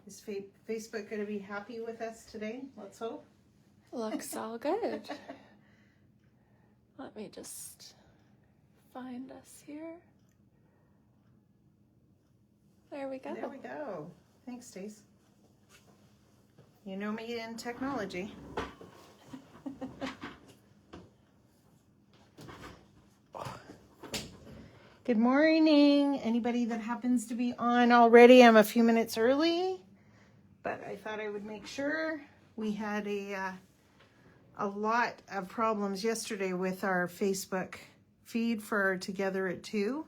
Is Facebook going to be happy with us today? Let's hope. Looks all good. Let me just find us here. There we go. There we go. Thanks, Stace. You know me in technology. Good morning. Anybody that happens to be on already, I'm a few minutes early, but I thought I would make sure. We had a lot of problems yesterday with our Facebook feed for Together at 2.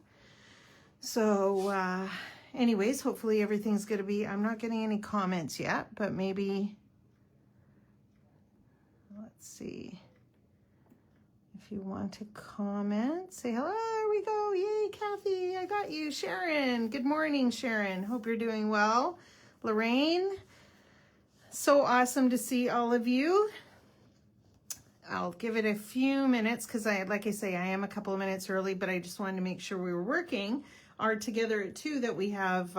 So anyways, hopefully everything's going to be, I'm not getting any comments yet, but maybe, let's see. If you want to comment, say hello. There we go. Yay, Kathy. I got you. Sharon. Good morning, Sharon. Hope you're doing well. Lorraine. So awesome to see all of you. I'll give it a few minutes because like I say, I am a couple of minutes early, but I just wanted to make sure we were working our Together at 2 that we have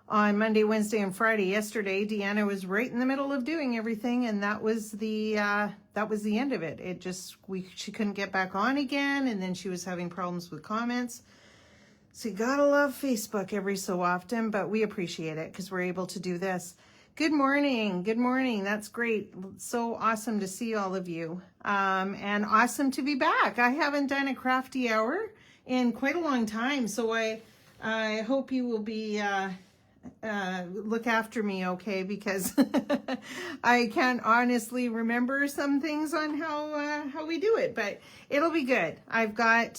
on Monday, Wednesday, and Friday. Yesterday, Deanna was right in the middle of doing everything, and that was the end of it. It just she couldn't get back on again, and then she was having problems with comments. So you gotta love Facebook every so often, but we appreciate it because we're able to do this. Good morning. Good morning. That's great. So awesome to see all of you, and awesome to be back. I haven't done a crafty hour in quite a long time, so I hope you will be. Look after me, okay, because I can't honestly remember some things on how we do it, but it'll be good. I've got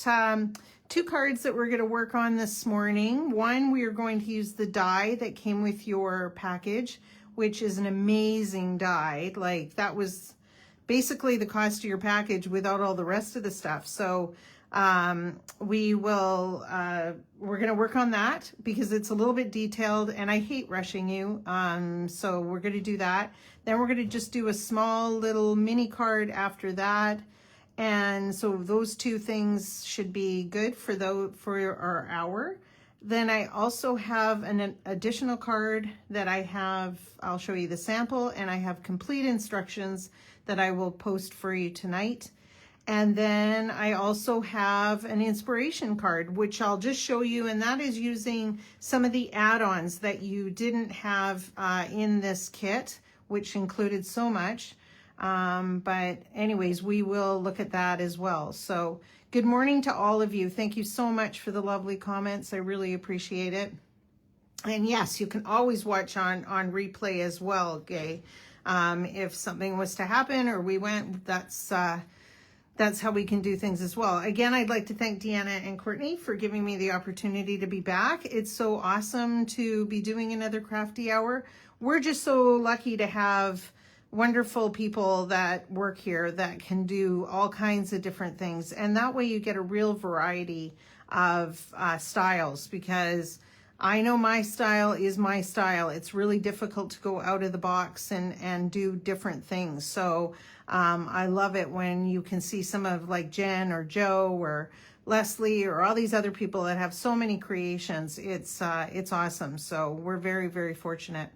2 cards that we're going to work on this morning. One, we are going to use the die that came with your package, which is an amazing die. Like, that was basically the cost of your package without all the rest of the stuff. So we're going to work on that because it's a little bit detailed and I hate rushing you. So we're going to do that. Then we're going to just do a small little mini card after that. And so those 2 things should be good for our hour. Then I also have an additional card that I'll show you the sample, and I have complete instructions that I will post for you tonight. And then I also have an inspiration card, which I'll just show you, and that is using some of the add-ons that you didn't have in this kit, which included so much. But anyways, we will look at that as well. So good morning to all of you. Thank you so much for the lovely comments. I really appreciate it. And yes, you can always watch on replay as well, Gay. If something was to happen or we went, that's how we can do things as well. Again, I'd like to thank Deanna and Courtney for giving me the opportunity to be back. It's so awesome to be doing another crafty hour. We're just so lucky to have wonderful people that work here that can do all kinds of different things. And that way you get a real variety of styles, because I know my style is my style. It's really difficult to go out of the box and do different things. So I love it when you can see some of like Jen or Joe or Leslie or all these other people that have so many creations. It's awesome. So we're very, very fortunate.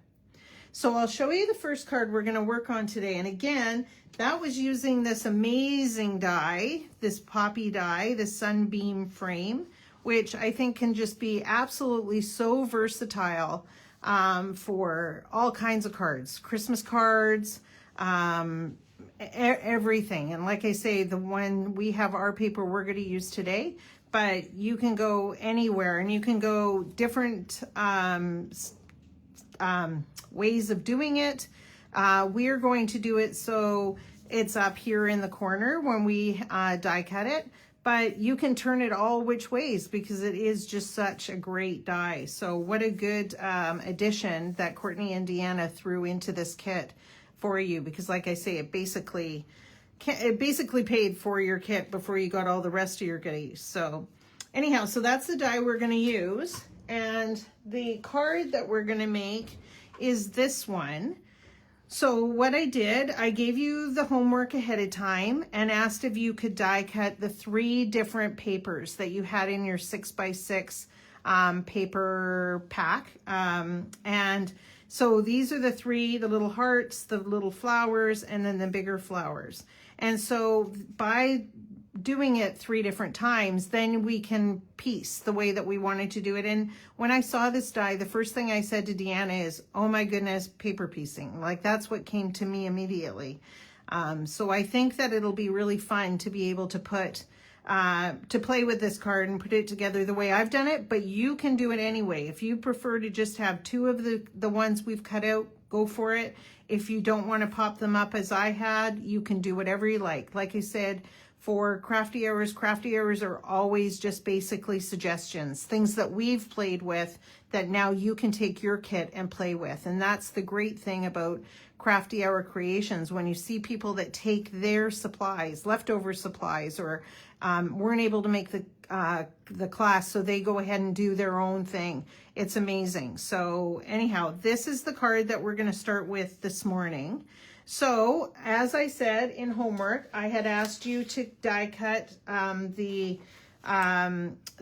So I'll show you the first card we're going to work on today. And again, that was using this amazing die, this poppy die, the sunbeam frame, which I think can just be absolutely so versatile for all kinds of cards, Christmas cards, everything. And like I say, the one we have our paper we're going to use today, but you can go anywhere and you can go different ways of doing it. We're going to do it so it's up here in the corner when we die cut it, but you can turn it all which ways because it is just such a great die. So what a good addition that Courtney and Deanna threw into this kit for you, because like I say, it basically paid for your kit before you got all the rest of your goodies. So anyhow, so that's the die we're going to use. And the card that we're going to make is this one. So what I did, I gave you the homework ahead of time and asked if you could die cut the 3 different papers that you had in your 6x6 paper pack. And so these are the three, the little hearts, the little flowers, and then the bigger flowers. And so by doing it 3 different times, then we can piece the way that we wanted to do it. And when I saw this die, the first thing I said to Diane is, oh my goodness, paper piecing. Like that's what came to me immediately. So I think that it'll be really fun to be able to put, to play with this card and put it together the way I've done it, but you can do it anyway. If you prefer to just have 2 of the ones we've cut out, go for it. If you don't want to pop them up as I had, you can do whatever you like. Like I said, for crafty hours are always just basically suggestions, things that we've played with that now you can take your kit and play with. And that's the great thing about Crafty Hour Creations, when you see people that take their supplies, leftover supplies, or weren't able to make the class, so they go ahead and do their own thing. It's amazing. So anyhow, this is the card that we're going to start with this morning. So as I said in homework, I had asked you to die cut the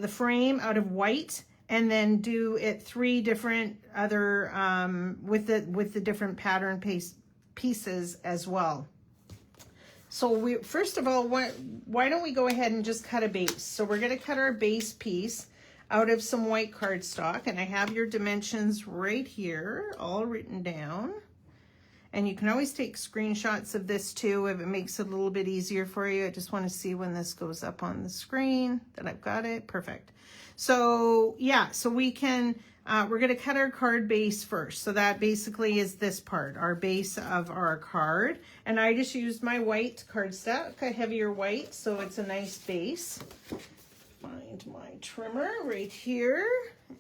frame out of white, and then do it 3 different other with the different pattern pieces as well. So first of all, why don't we go ahead and just cut a base? So we're going to cut our base piece out of some white cardstock, and I have your dimensions right here all written down. And you can always take screenshots of this too if it makes it a little bit easier for you. I just want to see when this goes up on the screen that I've got it. Perfect. So yeah, so we can, we're going to cut our card base first. So that basically is this part, our base of our card. And I just used my white cardstock, a heavier white, so it's a nice base. Find my trimmer right here,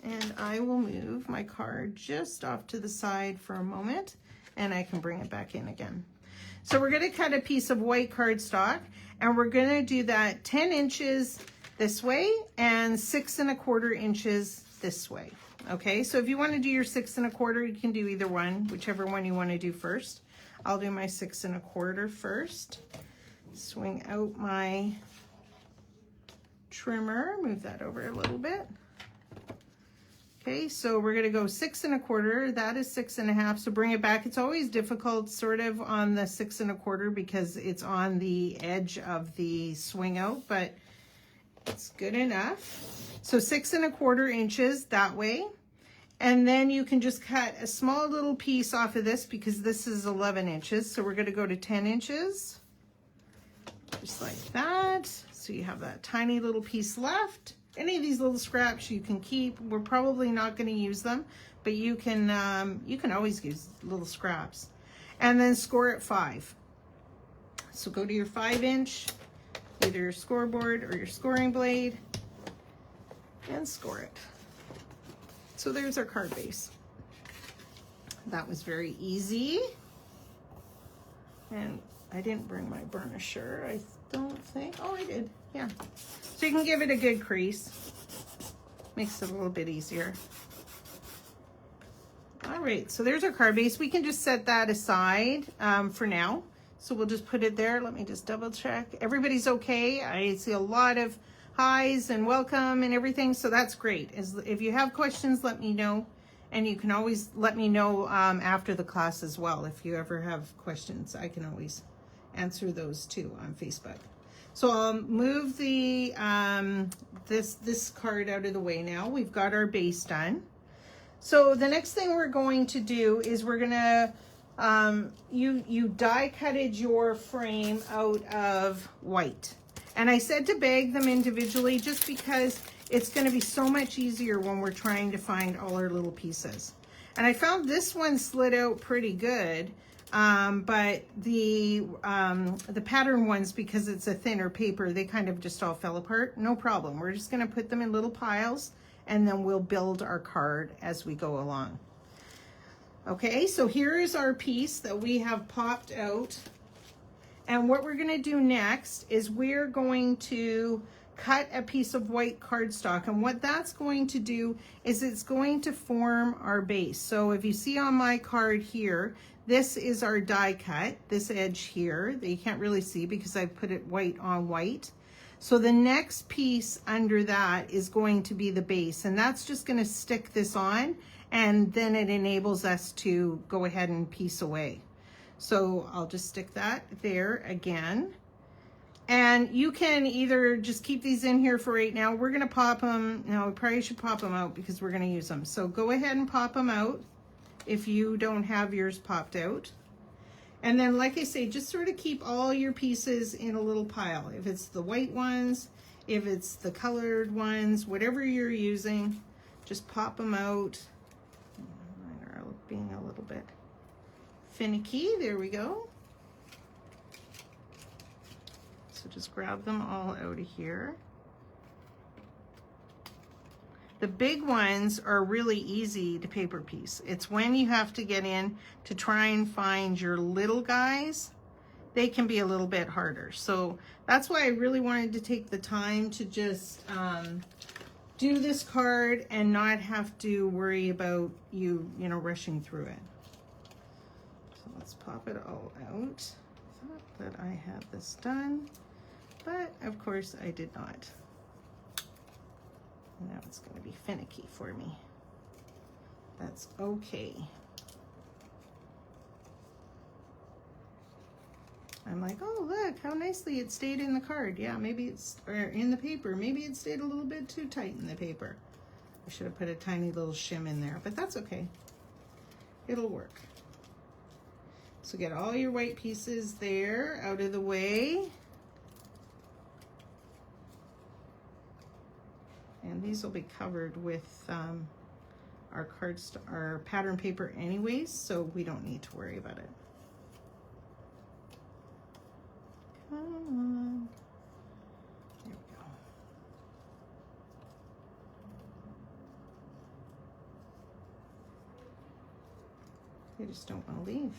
and I will move my card just off to the side for a moment, and I can bring it back in again. So we're going to cut a piece of white cardstock, and we're going to do that 10 inches this way and 6 1/4 inches this way. Okay, so if you want to do your 6 1/4, you can do either one, whichever one you want to do first. I'll do my 6 1/4 first. Swing out my trimmer, move that over a little bit. Okay, so we're going to go 6 1/4. That is 6 1/2. So bring it back. It's always difficult sort of on the 6 1/4 because it's on the edge of the swing out, but it's good enough. So 6 1/4 inches that way. And then you can just cut a small little piece off of this because this is 11 inches. So we're going to go to 10 inches, just like that. So you have that tiny little piece left. Any of these little scraps you can keep. We're probably not going to use them, but you can always use little scraps. And then score at 5. So go to your 5-inch, either your scoreboard or your scoring blade, and score it. So there's our card base. That was very easy. And I didn't bring my burnisher, I don't think. Oh, I did, yeah. So you can give it a good crease. Makes it a little bit easier. All right, so there's our card base. We can just set that aside for now. So we'll just put it there. Let me just double check. Everybody's okay. I see a lot of highs and welcome and everything, so that's great. If you have questions, let me know. And you can always let me know after the class as well. If you ever have questions, I can always answer those too on Facebook. So I'll move the this card out of the way now. We've got our base done. So the next thing we're going to do is we're gonna you die cutted your frame out of white. And I said to bag them individually just because it's going to be so much easier when we're trying to find all our little pieces. And I found this one slid out pretty good, but the pattern ones, because it's a thinner paper, they kind of just all fell apart. No problem. We're just going to put them in little piles, and then we'll build our card as we go along. Okay, so here is our piece that we have popped out. And what we're going to do next is we're going to cut a piece of white cardstock. And what that's going to do is it's going to form our base. So if you see on my card here, this is our die cut, this edge here that you can't really see because I put it white on white. So the next piece under that is going to be the base, and that's just going to stick this on, and then it enables us to go ahead and piece away. So I'll just stick that there again. And you can either just keep these in here for right now. We're going to pop them. No, we probably should pop them out because we're going to use them. So go ahead and pop them out if you don't have yours popped out. And then, like I say, just sort of keep all your pieces in a little pile. If it's the white ones, if it's the colored ones, whatever you're using, just pop them out. Mine are being a little bit finicky. There we go. So just grab them all out of here. The big ones are really easy to paper piece. It's when you have to get in to try and find your little guys, they can be a little bit harder. So that's why I really wanted to take the time to just do this card and not have to worry about you know, rushing through it. So let's pop it all out. I thought that I had this done, but of course I did not. Now it's going to be finicky for me. That's okay. I'm like, oh, look how nicely it stayed in the card. Yeah, maybe it's, or in the paper. Maybe it stayed a little bit too tight in the paper. I should have put a tiny little shim in there, but that's okay. It'll work. So get all your white pieces there out of the way. And these will be covered with our pattern paper anyways, so we don't need to worry about it. Come on. There we go. They just don't want to leave.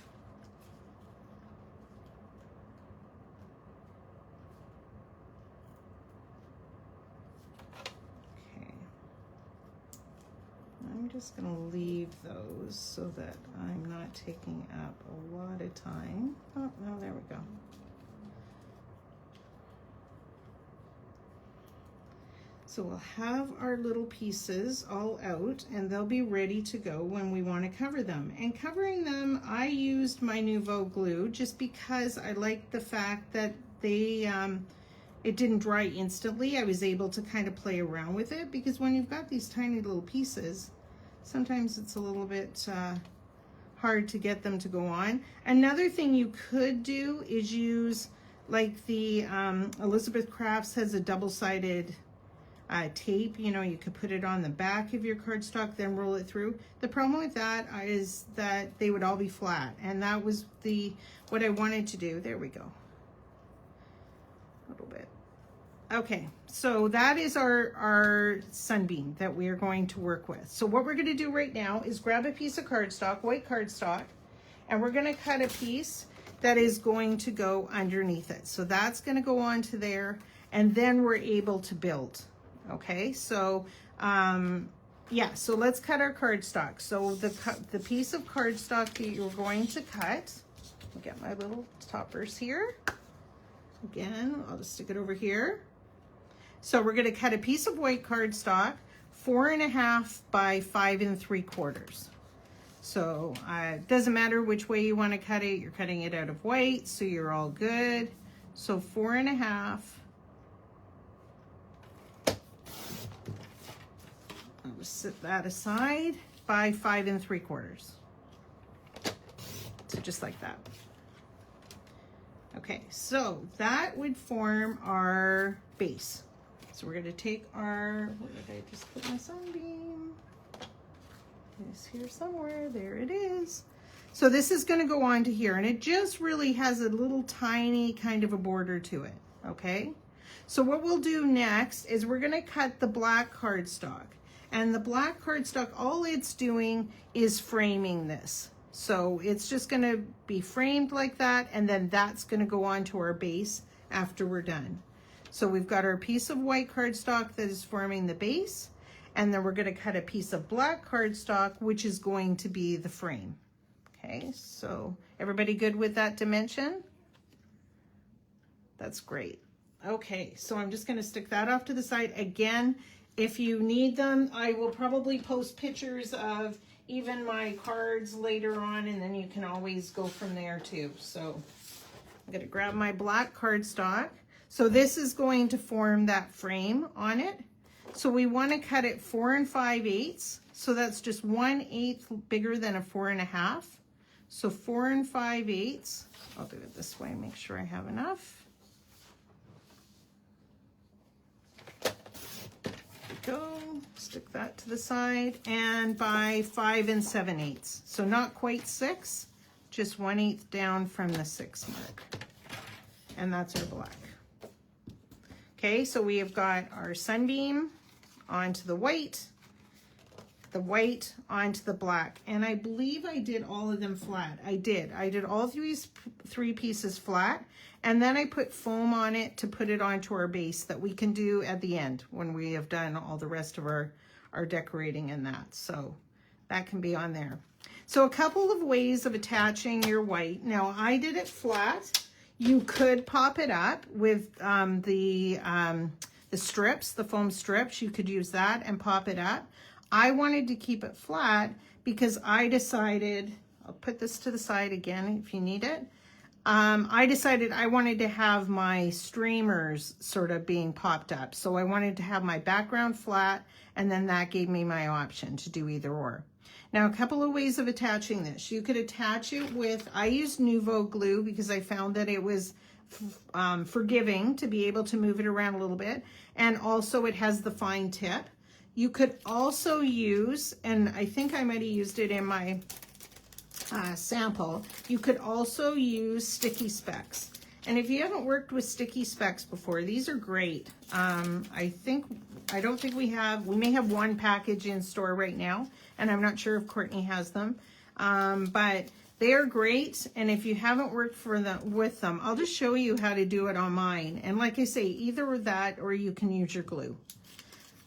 I'm just going to leave those so that I'm not taking up a lot of time. Oh, no, there we go. So we'll have our little pieces all out and they'll be ready to go when we want to cover them. And covering them, I used my Nouveau glue just because I liked the fact that they, it didn't dry instantly. I was able to kind of play around with it because when you've got these tiny little pieces, sometimes it's a little bit hard to get them to go on. Another thing you could do is use, like the Elizabeth Crafts has a double-sided tape. You know, you could put it on the back of your cardstock, then roll it through. The problem with that is that they would all be flat, and that was what I wanted to do. There we go. A little bit. Okay, so that is our sunbeam that we are going to work with. So what we're going to do right now is grab a piece of cardstock, white cardstock, and we're going to cut a piece that is going to go underneath it. So that's going to go onto there, and then we're able to build. Okay, so yeah, so let's cut our cardstock. So the piece of cardstock that you're going to cut, I'll get my little toppers here. Again, I'll just stick it over here. So we're going to cut a piece of white cardstock, 4.5 by 5 3/4. So it doesn't matter which way you want to cut it. You're cutting it out of white, so you're all good. So 4.5. I'll just set that aside by 5 3/4. So just like that. Okay, so that would form our base. So we're going to take our, where did I just put my sunbeam? It's here somewhere. There it is. So this is going to go on to here, and it just really has a little tiny kind of a border to it. Okay, so what we'll do next is we're going to cut the black cardstock, and the black cardstock, all it's doing is framing this. So it's just going to be framed like that, and then that's going to go on to our base after we're done. So we've got our piece of white cardstock that is forming the base, and then we're going to cut a piece of black cardstock, which is going to be the frame. Okay, so everybody good with that dimension? That's great. Okay, so I'm just going to stick that off to the side. Again, if you need them, I will probably post pictures of even my cards later on, and then you can always go from there too. So I'm going to grab my black cardstock. So this is going to form that frame on it. So we want to cut it 4 5/8. So that's just 1/8 bigger than a 4 1/2. So 4 5/8. I'll do it this way, make sure I have enough. There we go. Stick that to the side. And by 5 7/8. So not quite 6, just 1/8 down from the 6 mark. And that's our black. Okay, so we have got our sunbeam onto the white onto the black. And I believe I did all of them flat. I did all three pieces flat. And then I put foam on it to put it onto our base that we can do at the end when we have done all the rest of our decorating and that. So that can be on there. So a couple of ways of attaching your white. Now I did it flat. You could pop it up with the strips, the foam strips. You could use that and pop it up. I wanted to keep it flat because I decided, I'll put this to the side again if you need it. I decided I wanted to have my streamers sort of being popped up. So I wanted to have my background flat, and then that gave me my option to do either or. Now, a couple of ways of attaching this. You could attach it with, I used Nuvo glue because I found that it was forgiving to be able to move it around a little bit. And also it has the fine tip. You could also use, and I think I might have used it in my sample, you could also use sticky specks. And if you haven't worked with sticky specks before, these are great. I don't think we may have one package in store right now, and I'm not sure if Courtney has them. But they are great, and if you haven't worked with them, I'll just show you how to do it on mine. And like I say, either that or you can use your glue.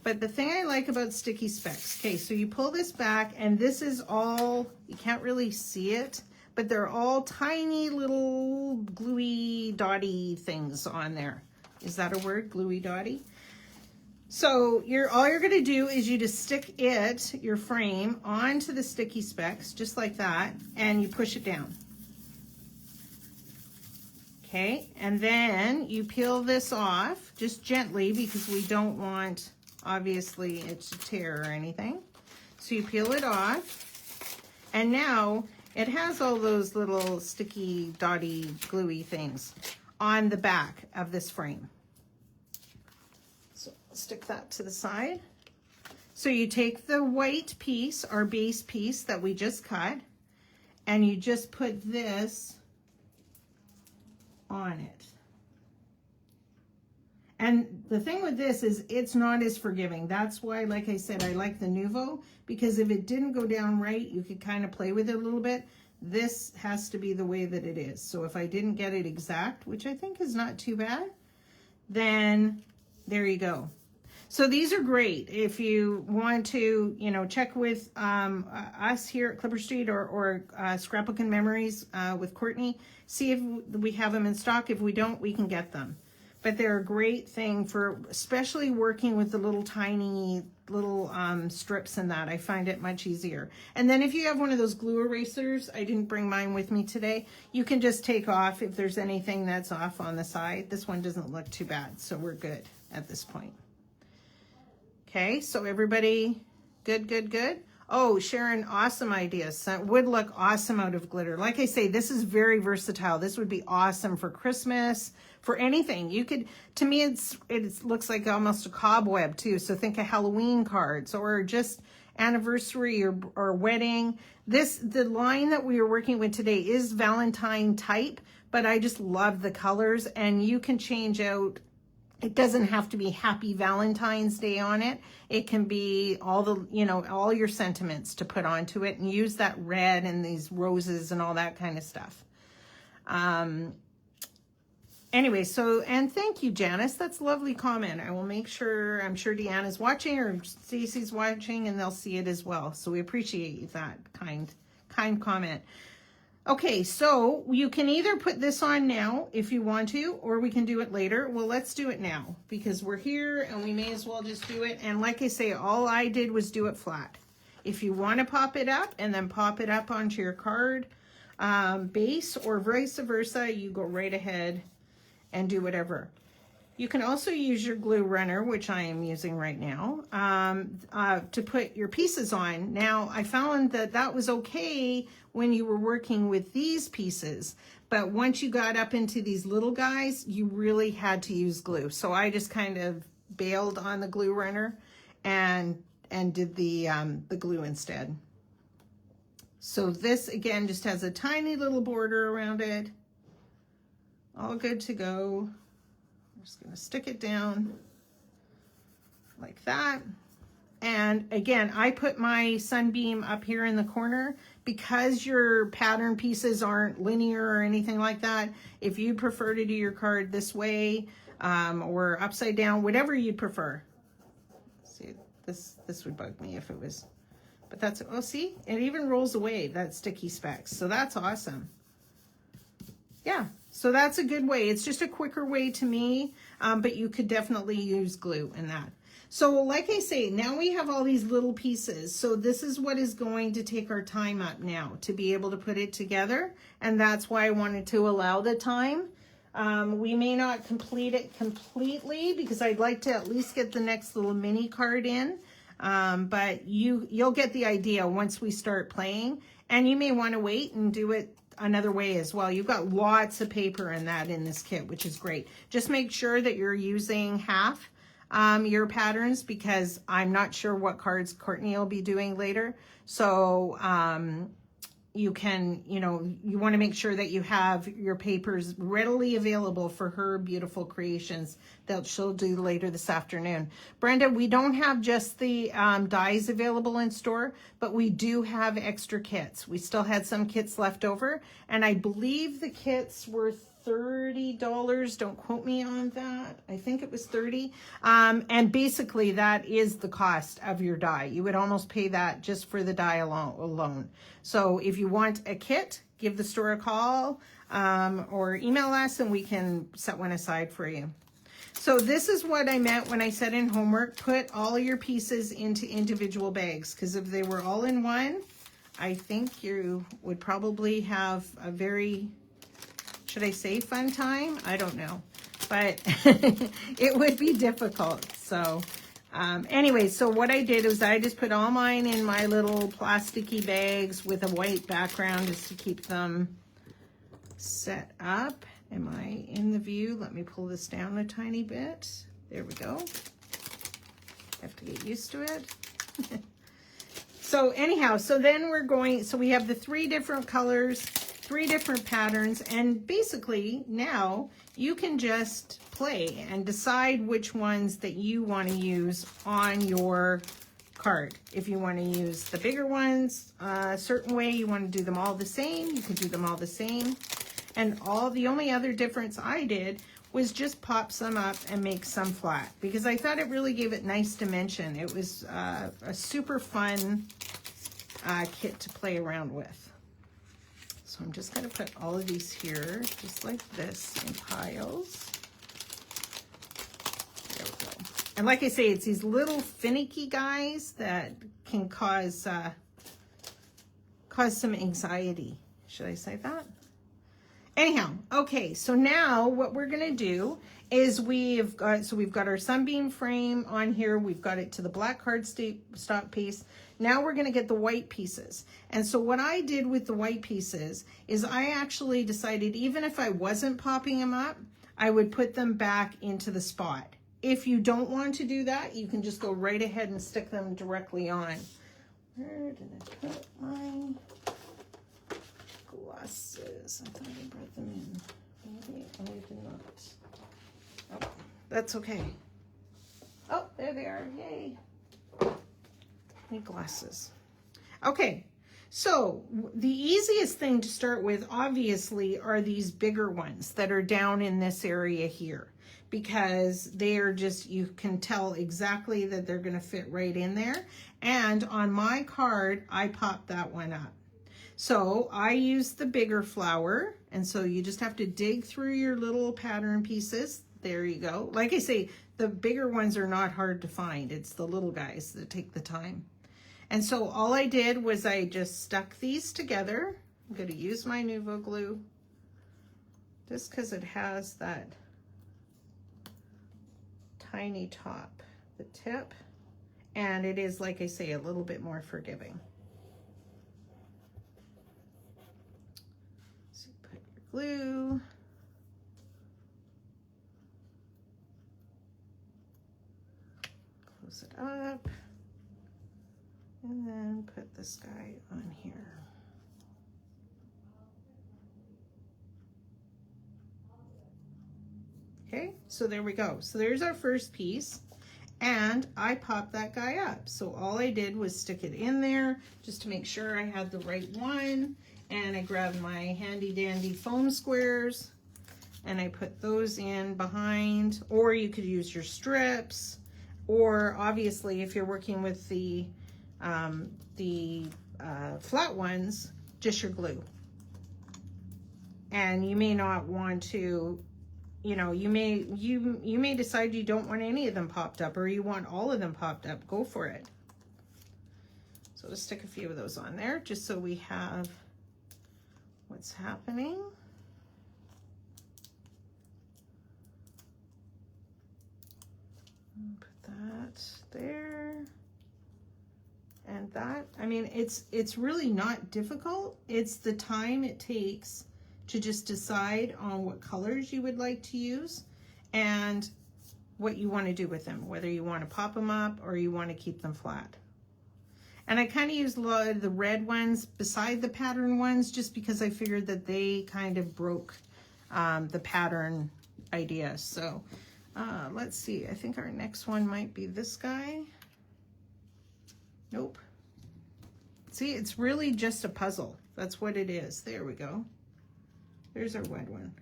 But the thing I like about sticky specks, okay, so you pull this back, and this is all, you can't really see it, but they're all tiny little gluey dotty things on there. Is that a word, gluey dotty? So all you're gonna do is you just stick your frame, onto the sticky specks, just like that, and you push it down. Okay, and then you peel this off, just gently, because we don't want, obviously, it to tear or anything. So you peel it off, and now it has all those little sticky, dotty, gluey things on the back of this frame. So stick that to the side. So you take the white piece, our base piece that we just cut, and you just put this on it. And the thing with this is it's not as forgiving. That's why, like I said, I like the Nuvo, because if it didn't go down right, you could kind of play with it a little bit. This has to be the way that it is. So if I didn't get it exact, which I think is not too bad, then there you go. So these are great if you want to, check with us here at Clipper Street or Scrapbooking Memories with Courtney. See if we have them in stock. If we don't, we can get them. But they're a great thing for especially working with the little tiny strips and that. I find it much easier. And then if you have one of those glue erasers, I didn't bring mine with me today, you can just take off if there's anything that's off on the side. This one doesn't look too bad, so we're good at this point. Okay, so everybody good, good, good? Oh, Sharon, awesome idea. So it would look awesome out of glitter. Like I say, this is very versatile. This would be awesome for Christmas, for anything. You could, to me, it looks like almost a cobweb too. So think of Halloween cards or just anniversary or wedding. The line that we are working with today is Valentine type, but I just love the colors, and you can change out. It doesn't have to be Happy Valentine's Day on it. It can be all your sentiments to put onto it, and use that red and these roses and all that kind of stuff. Anyway, and thank you, Janice. That's a lovely comment. I will make sure, I'm sure Diane is watching or Stacey's watching, and they'll see it as well. So we appreciate that kind comment. Okay, so you can either put this on now if you want to, or we can do it later. Well, let's do it now because we're here and we may as well just do it. And like I say, all I did was do it flat. If you want to pop it up and then pop it up onto your card base or vice versa, you go right ahead and do whatever. You can also use your glue runner, which I am using right now, to put your pieces on. Now, I found that that was okay when you were working with these pieces, but once you got up into these little guys, you really had to use glue. So I just kind of bailed on the glue runner and did the glue instead. So this, again, just has a tiny little border around it. All good to go. Just gonna stick it down like that. And again, I put my sunbeam up here in the corner because your pattern pieces aren't linear or anything like that. If you prefer to do your card this way or upside down, whatever you prefer. See, this would bug me if it was, but that's, oh, see, it even rolls away, that sticky specs. So that's awesome. Yeah, so that's a good way. It's just a quicker way to me, but you could definitely use glue in that. So like I say, now we have all these little pieces. So this is what is going to take our time up now to be able to put it together. And that's why I wanted to allow the time. We may not complete it completely because I'd like to at least get the next little mini card in. But you'll get the idea once we start playing. And you may want to wait and do it another way as well. You've got lots of paper in this kit, which is great. Just make sure that you're using half your patterns because I'm not sure what cards Courtney will be doing later. So you can, you want to make sure that you have your papers readily available for her beautiful creations that she'll do later this afternoon. Brenda, we don't have just the dies available in store, but we do have extra kits. We still had some kits left over, and I believe the kits were $30. Don't quote me on that. I think it was $30. And basically that is the cost of your die. You would almost pay that just for the die alone. So if you want a kit, give the store a call or email us and we can set one aside for you. So this is what I meant when I said in homework, put all your pieces into individual bags, because if they were all in one, I think you would probably have a very, should I say fun time? I don't know, but it would be difficult. So anyway, so what I did was I just put all mine in my little plasticky bags with a white background just to keep them set up. Am I in the view? Let me pull this down a tiny bit. There we go. Have to get used to it. So anyhow, so then we're going, so we have the 3 different colors, 3 different patterns, and basically now you can just play and decide which ones that you want to use on your card. If you want to use the bigger ones a certain way, you want to do them all the same, you can do them all the same. And the only other difference I did was just pop some up and make some flat because I thought it really gave it nice dimension. It was a super fun kit to play around with. So I'm just going to put all of these here, just like this, in piles. There we go. And like I say, it's these little finicky guys that can cause some anxiety. Should I say that? Anyhow, okay, so now what we're gonna do is we've got our sunbeam frame on here. We've got it to the black cardstock piece. Now we're gonna get the white pieces. And so what I did with the white pieces is I actually decided even if I wasn't popping them up, I would put them back into the spot. If you don't want to do that, you can just go right ahead and stick them directly on. Where did I put mine? Glasses. I thought I brought them in. Maybe I did not. Oh, that's okay. Oh, there they are. Yay. Need glasses. Okay, so the easiest thing to start with, obviously, are these bigger ones that are down in this area here, because they are just, you can tell exactly that they're going to fit right in there. And on my card, I popped that one up. So I use the bigger flower, and so you just have to dig through your little pattern pieces. There you go. Like I say, the bigger ones are not hard to find. It's the little guys that take the time. And so all I did was I just stuck these together. I'm going to use my Nuvo glue just because it has that tiny top, the tip, and it is, like I say, a little bit more forgiving. So you put your glue. Close it up. And then put this guy on here. Okay, so there we go. So there's our first piece, and I popped that guy up. So all I did was stick it in there just to make sure I had the right one, and I grabbed my handy dandy foam squares and I put those in behind, or you could use your strips, or obviously if you're working with the flat ones, just your glue. And you may not want to, you know, you may decide you don't want any of them popped up, or you want all of them popped up. Go for it. So just stick a few of those on there just so we have what's happening. Put that there. And that, I mean, it's really not difficult. It's the time it takes to just decide on what colors you would like to use and what you want to do with them, whether you want to pop them up or you want to keep them flat. And I kind of used a lot of the red ones beside the pattern ones just because I figured that they kind of broke the pattern idea. So let's see, I think our next one might be this guy. Nope. See, it's really just a puzzle. That's what it is. There we go. There's our red one.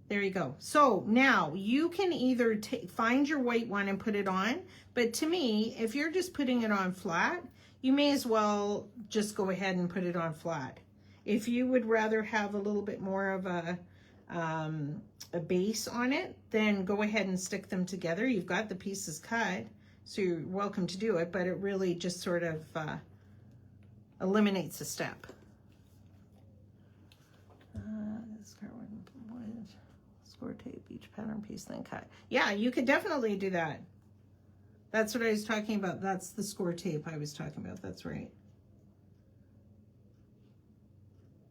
There you go. So now you can either find your white one and put it on, but to me, if you're just putting it on flat, you may as well just go ahead and put it on flat. If you would rather have a little bit more of a base on it, then go ahead and stick them together. You've got the pieces cut, so you're welcome to do it, but it really just sort of eliminates a step. Score tape each pattern piece, then cut. Yeah, you could definitely do that. That's what I was talking about. That's the score tape I was talking about. That's right.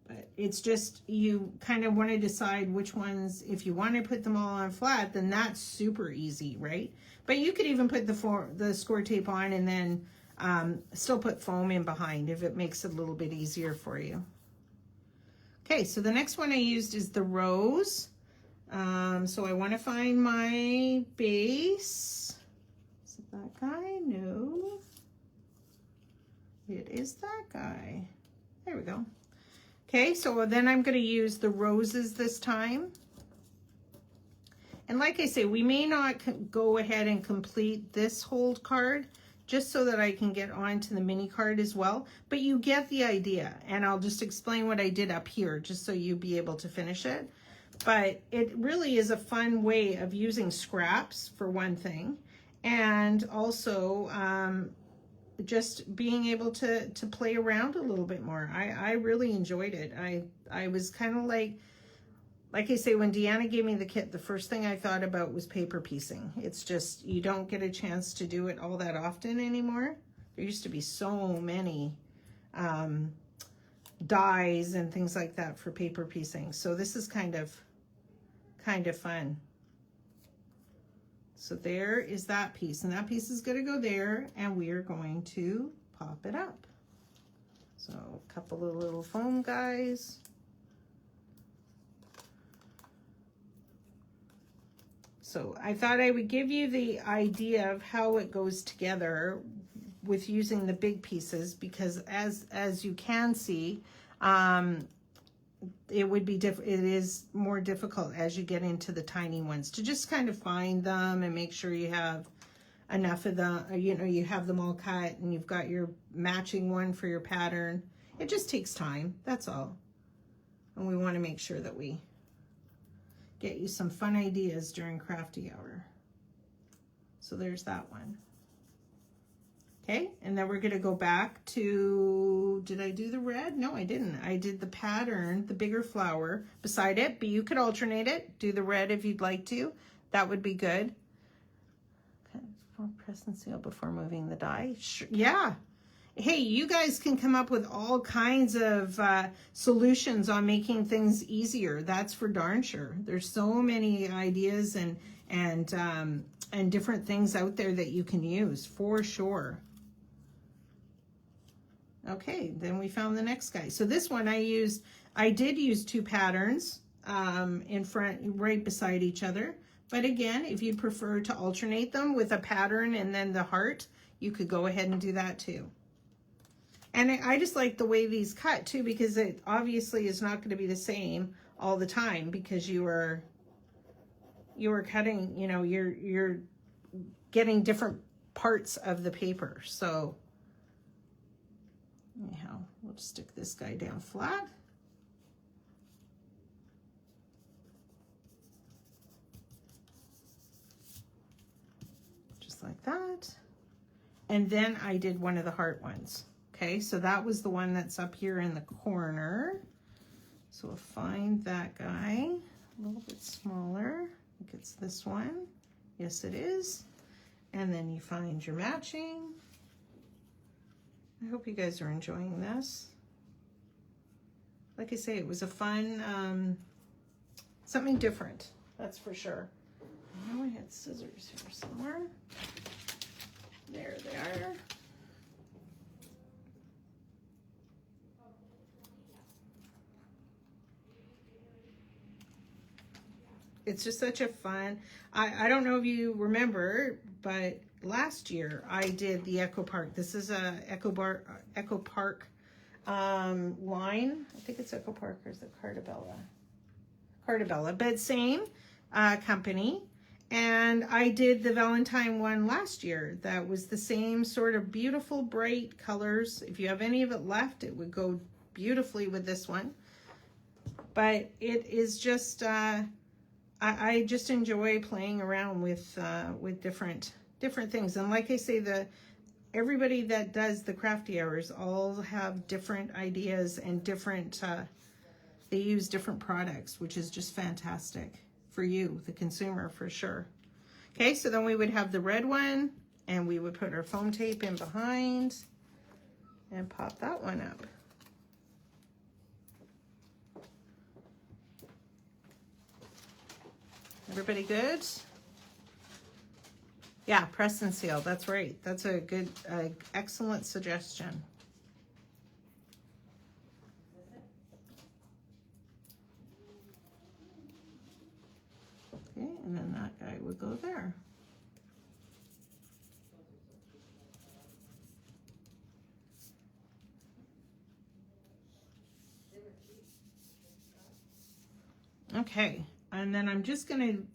But it's just, you kind of want to decide which ones, if you want to put them all on flat, then that's super easy, right? But you could even put the score tape on and then still put foam in behind if it makes it a little bit easier for you. Okay, so the next one I used is the rose. So I want to find my base. Is it that guy? No. It is that guy. There we go. Okay, so then I'm going to use the roses this time. And like I say, we may not go ahead and complete this whole card just so that I can get onto the mini card as well. But you get the idea, and I'll just explain what I did up here just so you'll be able to finish it. But it really is a fun way of using scraps for one thing, and also just being able to play around a little bit more. I really enjoyed it. I was kind of like I say, when Diane gave me the kit, the first thing I thought about was paper piecing. It's just, you don't get a chance to do it all that often anymore. There used to be so many dies and things like that for paper piecing. So this is kind of fun. So there is that piece, and that piece is going to go there, and we are going to pop it up. So a couple of little foam guys. So I thought I would give you the idea of how it goes together with using the big pieces, because as you can see, it is more difficult as you get into the tiny ones to just kind of find them and make sure you have enough of the, you know, you have them all cut and you've got your matching one for your pattern. It just takes time, that's all. And we want to make sure that we get you some fun ideas during Crafty Hour. So there's that one. Okay, and then we're going to go back to, did I do the red? No, I didn't. I did the pattern, the bigger flower beside it, but you could alternate it. Do the red if you'd like to. That would be good. Press and seal before moving the die. Sure. Yeah. Hey, you guys can come up with all kinds of solutions on making things easier. That's for darn sure. There's so many ideas and different things out there that you can use for sure. Okay, then we found the next guy. So this one I did use two patterns in front, right beside each other. But again, if you prefer to alternate them with a pattern and then the heart, you could go ahead and do that too. And I just like the way these cut too, because it obviously is not going to be the same all the time, because you are cutting, you know, you're getting different parts of the paper. So anyhow, we'll just stick this guy down flat. Just like that. And then I did one of the heart ones. Okay, so that was the one that's up here in the corner. So we'll find that guy a little bit smaller. I think it's this one. Yes, it is. And then you find your matching. I hope you guys are enjoying this. Like I say, it was a fun, something different, that's for sure. I know I had scissors here somewhere. There they are. It's just such a fun, I don't know if you remember, but last year I did the Echo Park. This is a Echo Park line. I think it's Echo Park, or is it Carta Bella? Carta Bella, but same company. And I did the Valentine one last year. That was the same sort of beautiful, bright colors. If you have any of it left, it would go beautifully with this one. But it is just, I just enjoy playing around with different things. And like I say, everybody that does the Crafty Hours all have different ideas and different, they use different products, which is just fantastic for you, the consumer, for sure. Okay, so then we would have the red one, and we would put our foam tape in behind and pop that one up. Everybody good? Yeah, press and seal, that's right. That's a good, excellent suggestion. Okay, and then that guy would go there. Okay, and then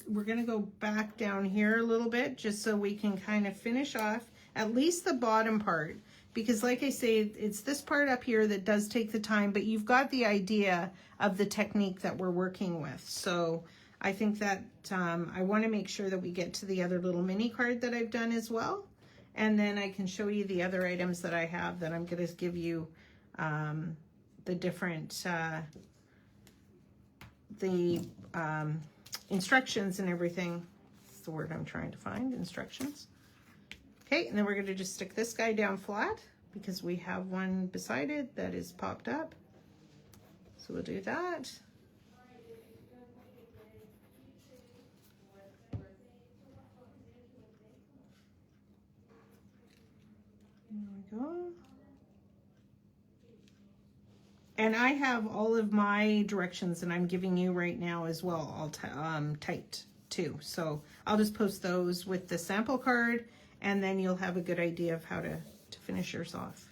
we're gonna go back down here a little bit just so we can kind of finish off at least the bottom part, because like I say, it's this part up here that does take the time, but you've got the idea of the technique that we're working with. So I think that I want to make sure that we get to the other little mini card that I've done as well. And then I can show you the other items that I have that I'm going to give you the different, instructions and everything. That's the word I'm trying to find, instructions. Okay, and then we're going to just stick this guy down flat because we have one beside it that is popped up. So we'll do that. There we go. And I have all of my directions that I'm giving you right now as well, all typed too. So I'll just post those with the sample card, and then you'll have a good idea of how to finish yours off,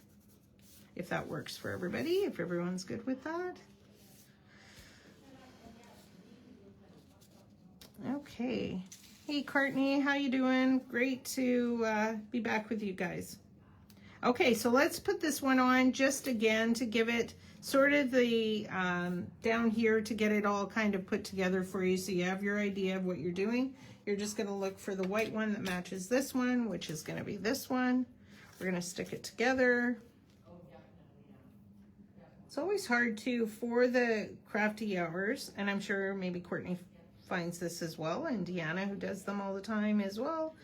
if that works for everybody, if everyone's good with that. Okay, Hey Courtney, how you doing? Great to be back with you guys. Okay, so let's put this one on just again to give it sort of the down here to get it all kind of put together for you so you have your idea of what you're doing. You're just going to look for the white one that matches this one, which is going to be this one. We're going to stick it together. It's always hard to, for the crafty hours, and I'm sure maybe Courtney finds this as well, and Deanna, who does them all the time as well.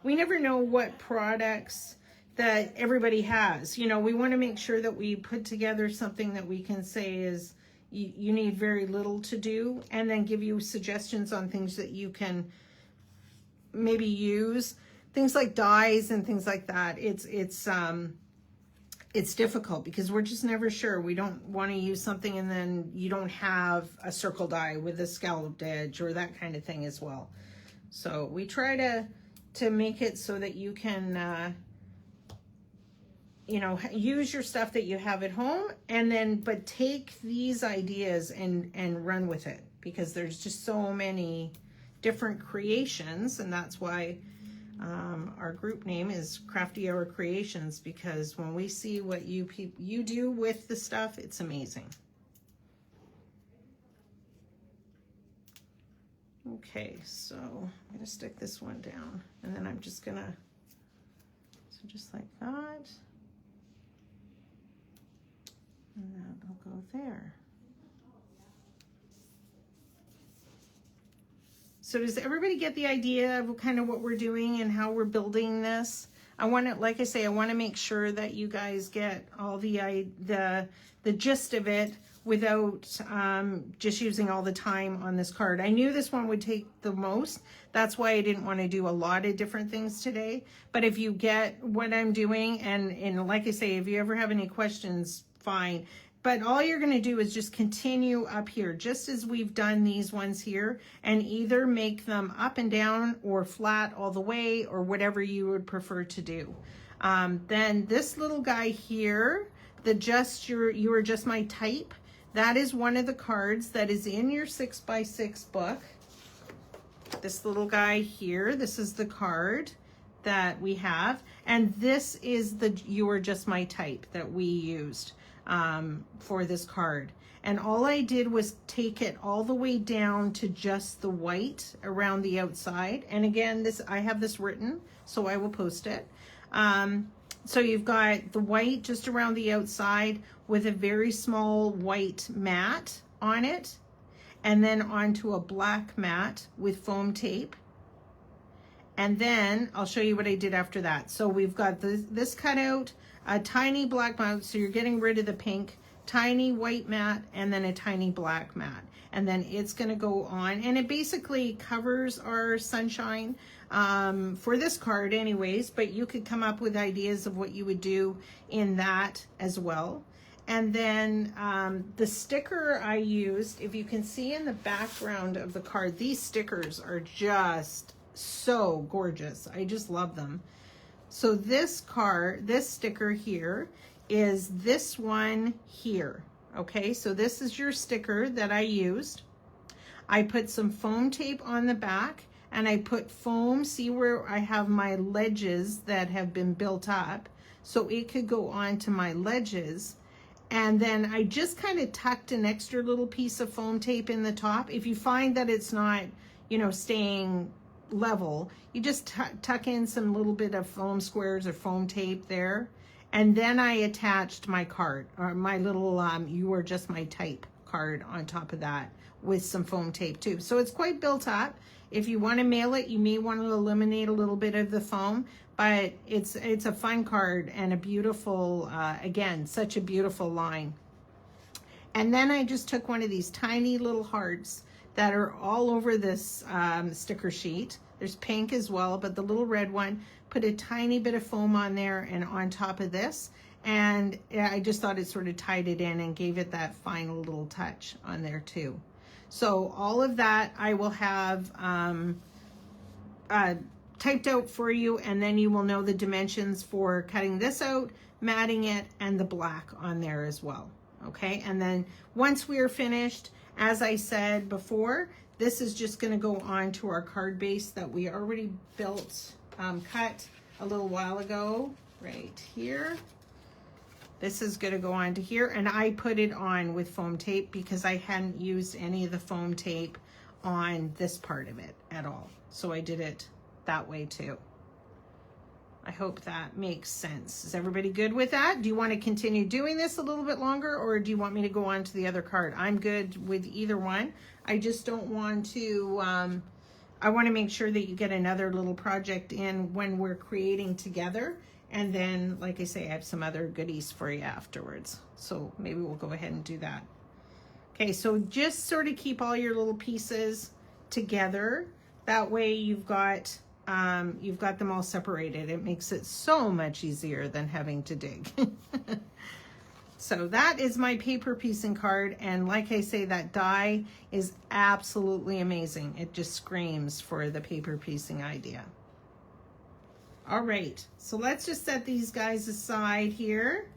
We never know what products that everybody has. You know, we want to make sure that we put together something that we can say is you need very little to do, and then give you suggestions on things that you can maybe use. Things like dyes and things like that. It's difficult because we're just never sure. We don't want to use something and then you don't have a circle die with a scalloped edge or that kind of thing as well. So we try to make it so that you can you know, use your stuff that you have at home, and then but take these ideas and run with it, because there's just so many different creations, and that's why our group name is Crafty Hour Creations, because when we see what you do with the stuff, it's amazing. Okay, so I'm gonna stick this one down, and then I'm just gonna, so just like that. And that'll go there. So does everybody get the idea of kind of what we're doing and how we're building this? I want to, like I say, I want to make sure that you guys get all the gist of it without just using all the time on this card. I knew this one would take the most. That's why I didn't want to do a lot of different things today. But if you get what I'm doing, and like I say, if you ever have any questions, fine. But all you're going to do is just continue up here, just as we've done these ones here, and either make them up and down or flat all the way, or whatever you would prefer to do. Then this little guy here, you are just my type. That is one of the cards that is in your 6x6 book. This little guy here, this is the card that we have. And this is the You Are Just My Type that we used for this card. And all I did was take it all the way down to just the white around the outside. And again, I have this written, so I will post it. So you've got the white just around the outside with a very small white mat on it, and then onto a black mat with foam tape. And then I'll show you what I did after that. So we've got this cutout, a tiny black mat, so you're getting rid of the pink, tiny white mat, and then a tiny black mat. And then it's gonna go on, and it basically covers our sunshine for this card anyways, but you could come up with ideas of what you would do in that as well. And then the sticker I used, if you can see in the background of the card, these stickers are just so gorgeous. I just love them. So this sticker here is this one here. Okay, so this is your sticker that I used. I put some foam tape on the back, and I put foam, see where I have my ledges that have been built up, so it could go onto my ledges. And then I just kind of tucked an extra little piece of foam tape in the top. If you find that it's not, you know, staying level, you just tuck in some little bit of foam squares or foam tape there. And then I attached my card, or my little You Are Just My Type card on top of that with some foam tape too. So it's quite built up. If you want to mail it, you may want to eliminate a little bit of the foam, but it's a fun card and a beautiful, again, such a beautiful line. And then I just took one of these tiny little hearts that are all over this sticker sheet. There's pink as well, but the little red one, put a tiny bit of foam on there and on top of this. And I just thought it sort of tied it in and gave it that final little touch on there too. So all of that I will have typed out for you, and then you will know the dimensions for cutting this out, matting it, and the black on there as well. Okay, and then once we are finished, as I said before, This is just going to go on to our card base that we already built, cut a little while ago, right here. This is going to go on to here, and I put it on with foam tape because I hadn't used any of the foam tape on this part of it at all. So I did it that way too. I hope that makes sense. Is everybody good with that? Do you want to continue doing this a little bit longer, or do you want me to go on to the other card? I'm good with either one. I just don't want to, I want to make sure that you get another little project in when we're creating together. And then, like I say, I have some other goodies for you afterwards. So maybe we'll go ahead and do that. Okay, so just sort of keep all your little pieces together. That way you've got them all separated. It makes it so much easier than having to dig. So that is my paper piecing card. And like I say, that die is absolutely amazing. It just screams for the paper piecing idea. All right, so let's just set these guys aside here.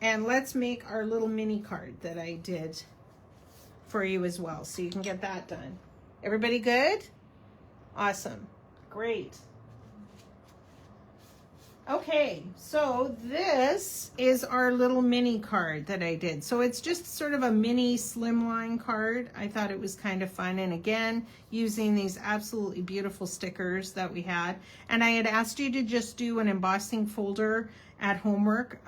And let's make our little mini card that I did for you as well, so you can get that done. Everybody good? Awesome, great. Okay, so this is our little mini card that I did. So it's just sort of a mini slimline card. I thought it was kind of fun. And again, using these absolutely beautiful stickers that we had. And I had asked you to just do an embossing folder at homework.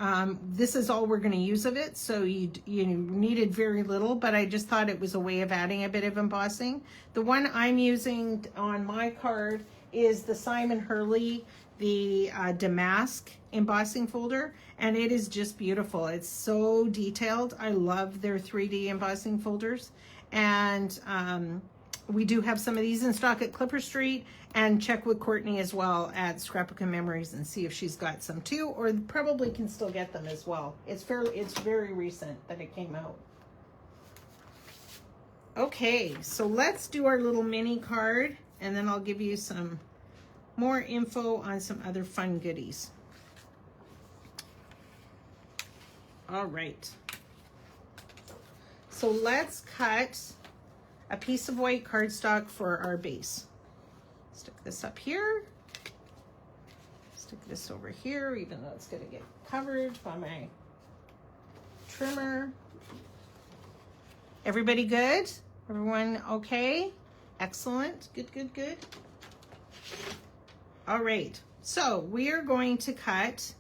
This is all we're going to use of it. So you needed very little, but I just thought it was a way of adding a bit of embossing. The one I'm using on my card is the Simon Hurley, the Damask embossing folder, and it is just beautiful. It's so detailed. I love their 3D embossing folders, and we do have some of these in stock at Clipper Street, and check with Courtney as well at Scrapbook and Memories and see if she's got some too, or probably can still get them as well. It's very recent that it came out. Okay, so let's do our little mini card, and then I'll give you some more info on some other fun goodies. All right. So let's cut a piece of white cardstock for our base. Stick this up here. Stick this over here, even though it's gonna get covered by my trimmer. Everybody good? Everyone okay? Excellent. Good, good, good. All right, so we are going to cut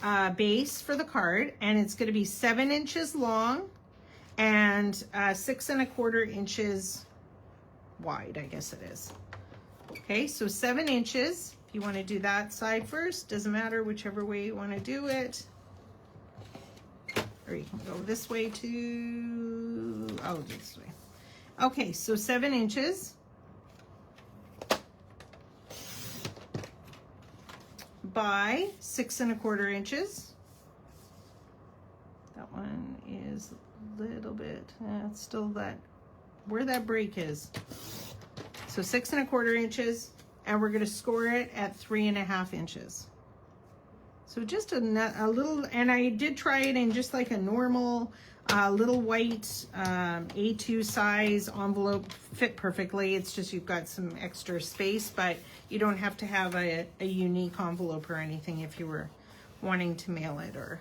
a base for the card, and it's going to be 7 inches long and 6 1/4 inches wide, I guess it is. Okay, so 7 inches. If you want to do that side first, doesn't matter, whichever way you want to do it. Or you can go this way too. Oh, this way. Okay, so 7 inches. By 6 1/4 inches. That one is a little bit, it's still that, where that break is. So 6 1/4 inches, and we're gonna score it at 3 1/2 inches. So just a little, and I did try it in just like a normal little white A2 size envelope, fit perfectly. It's just you've got some extra space, but you don't have to have a unique envelope or anything if you were wanting to mail it. Or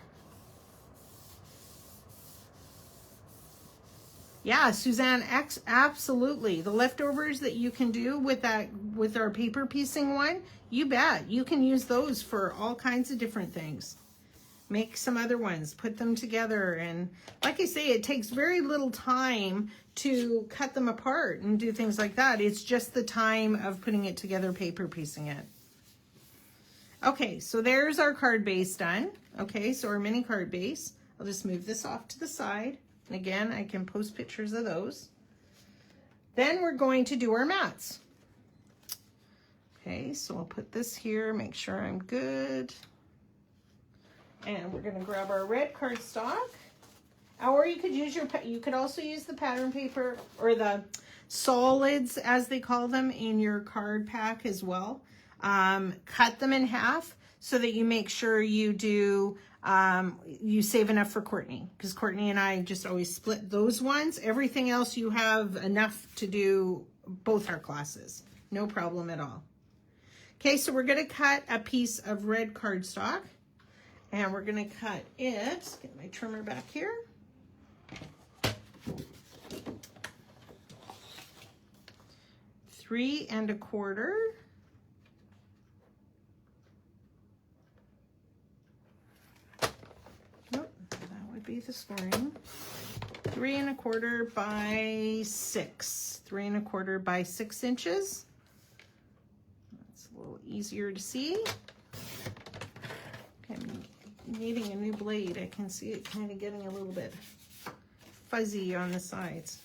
yeah, Suzanne, absolutely. The leftovers that you can do with our paper piecing one, you bet. You can use those for all kinds of different things. Make some other ones, put them together, and like I say, it takes very little time to cut them apart and do things like that. It's just the time of putting it together, paper piecing it. Okay, so there's our card base done. Okay, so our mini card base. I'll just move this off to the side. And again, I can post pictures of those. Then we're going to do our mats. Okay, so I'll put this here, make sure I'm good. And we're gonna grab our red cardstock. Or you could use you could also use the pattern paper or the solids, as they call them, in your card pack as well. Cut them in half so that you make sure you do you save enough for Courtney, because Courtney and I just always split those ones. Everything else you have enough to do both our classes. No problem at all. Okay, so we're going to cut a piece of red cardstock, and we're going to cut it, get my trimmer back here. Three and a quarter. Nope, that would be the scoring. 3 1/4 by 6. 3 1/4 by 6 inches. That's a little easier to see. Okay, I'm needing a new blade. I can see it kind of getting a little bit fuzzy on the sides.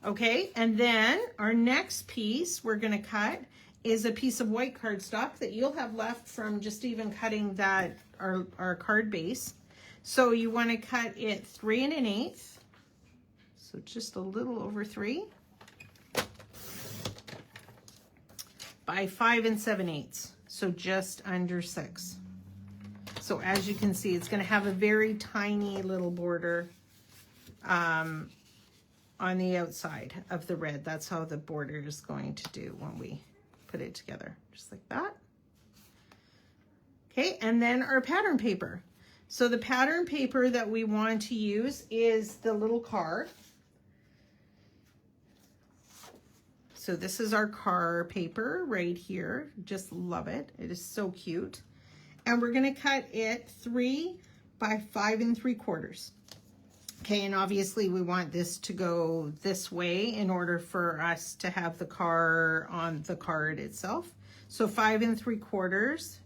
Okay, and then our next piece we're going to cut is a piece of white cardstock that you'll have left from just even cutting that our card base. So you want to cut it 3 1/8, so just a little over 3, by 5 7/8, so just under 6. So as you can see, it's going to have a very tiny little border on the outside of the red. That's how the border is going to do when we put it together, just like that. Okay, and then our pattern paper. So the pattern paper that we want to use is the little card. So this is our car paper right here. Just love it. It is so cute. And we're going to cut it 3 by 5 3/4. Okay, and obviously we want this to go this way in order for us to have the car on the card itself. So 5 3/4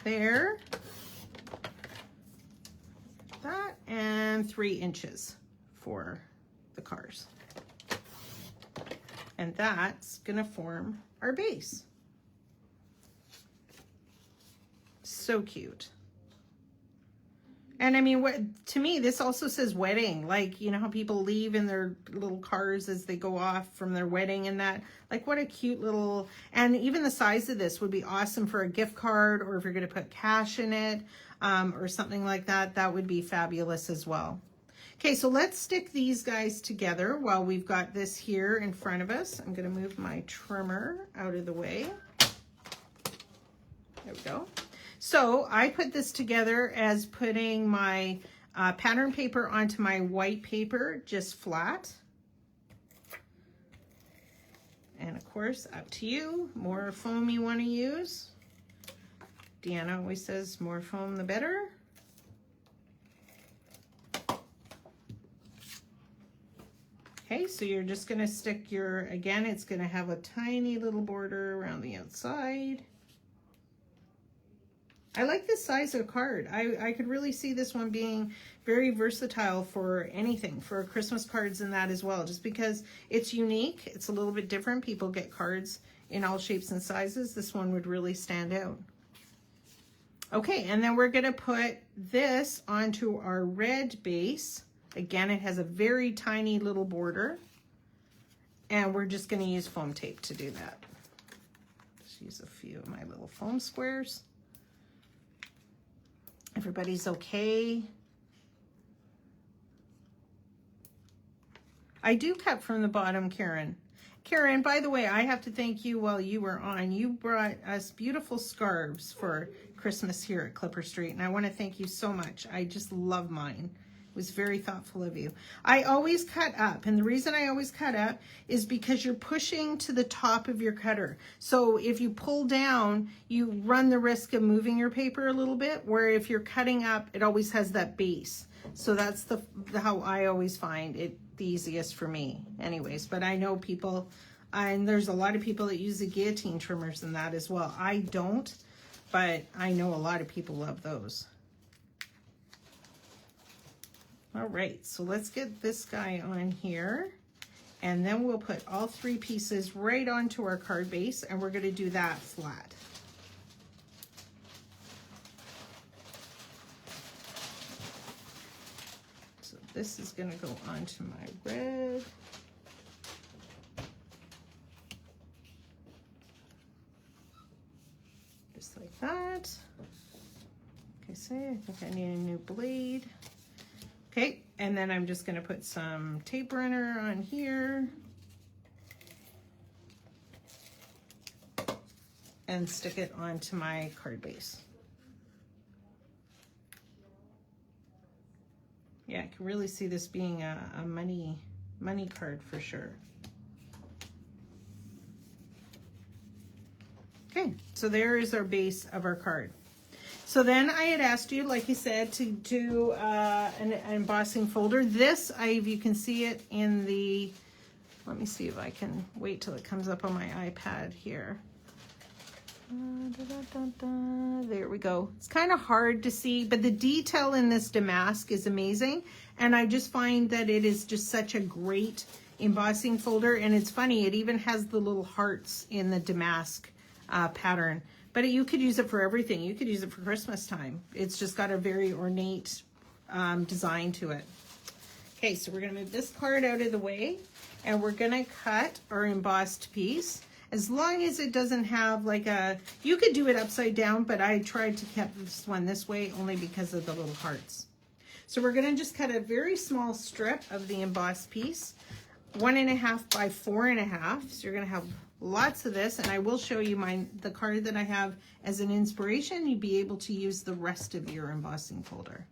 there, that, and 3 inches for the cars. And that's gonna form our base. So cute. And I mean, what to me, this also says wedding. Like, you know how people leave in their little cars as they go off from their wedding and that. Like, what a cute little, and even the size of this would be awesome for a gift card, or if you're going to put cash in it, or something like that, that would be fabulous as well. Okay, so let's stick these guys together while we've got this here in front of us. I'm going to move my trimmer out of the way. There we go. So I put this together as putting my pattern paper onto my white paper, just flat. And of course, up to you, more foam you want to use. Deanna always says more foam the better. Okay, so you're just going to stick your, again, it's going to have a tiny little border around the outside. I like this size of card. I could really see this one being very versatile for anything, for Christmas cards and that as well, just because it's unique. It's a little bit different. People get cards in all shapes and sizes. This one would really stand out. Okay, and then we're going to put this onto our red base. Again, it has a very tiny little border, and we're just going to use foam tape to do that. Just use a few of my little foam squares. Everybody's okay. I do cut from the bottom, Karen. Karen, by the way, I have to thank you while you were on. You brought us beautiful scarves for Christmas here at Clipper Street, and I want to thank you so much. I just love mine. It was very thoughtful of you. I always cut up, and the reason I always cut up is because you're pushing to the top of your cutter. So if you pull down, you run the risk of moving your paper a little bit, where if you're cutting up, it always has that base. So that's how I always find it the easiest for me anyways. But I know people, and there's a lot of people that use the guillotine trimmers and that as well. I don't, but I know a lot of people love those. All right, so let's get this guy on here, and then we'll put all 3 pieces right onto our card base, and we're going to do that flat. So this is going to go onto my red. Just like that. Okay, so I think I need a new blade. Okay, and then I'm just going to put some tape runner on here and stick it onto my card base. Yeah, I can really see this being a money card for sure. Okay, so there is our base of our card. So then I had asked you, like you said, to do an embossing folder. This, you can see it in the, let me see if I can wait till it comes up on my iPad here. There we go. It's kind of hard to see, but the detail in this damask is amazing. And I just find that it is just such a great embossing folder. And it's funny, it even has the little hearts in the damask pattern. But you could use it for everything. You could use it for Christmas time. It's just got a very ornate design to it. Okay, so we're going to move this card out of the way. And we're going to cut our embossed piece. As long as it doesn't have like a, you could do it upside down, but I tried to keep this one this way only because of the little hearts. So we're going to just cut a very small strip of the embossed piece, 1.5 by 4.5. So you're going to have lots of this, and I will show you the card that I have as an inspiration. You'd be able to use the rest of your embossing folder.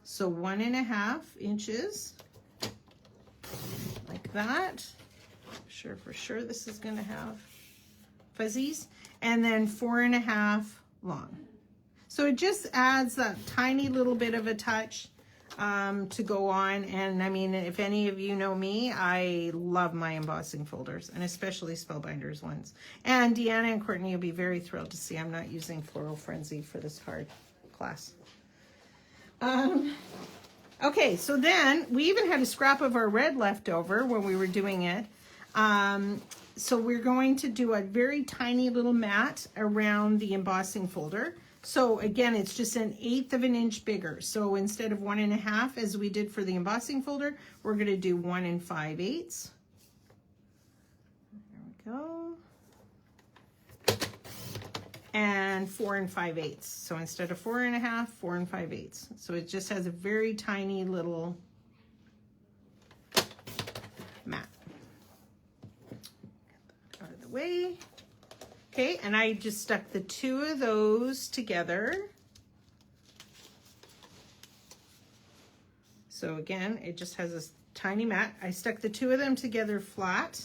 So 1.5 inches, like that. For sure this is going to have fuzzies, and then 4.5 long. So it just adds that tiny little bit of a touch to go on. And I mean, if any of you know me, I love my embossing folders, and especially Spellbinders ones. And Deanna and Courtney will be very thrilled to see I'm not using Floral Frenzy for this card class. Okay, so then we even had a scrap of our red left over when we were doing it. So we're going to do a very tiny little mat around the embossing folder. So again, it's just 1/8 of an inch bigger. So instead of 1.5 as we did for the embossing folder, we're going to do 1 5/8. There we go. And 4 5/8. So instead of 4.5, 4 5/8. So it just has a very tiny little mat. Out of the way. Okay, and I just stuck the two of those together. So again, it just has this tiny mat. I stuck the two of them together flat.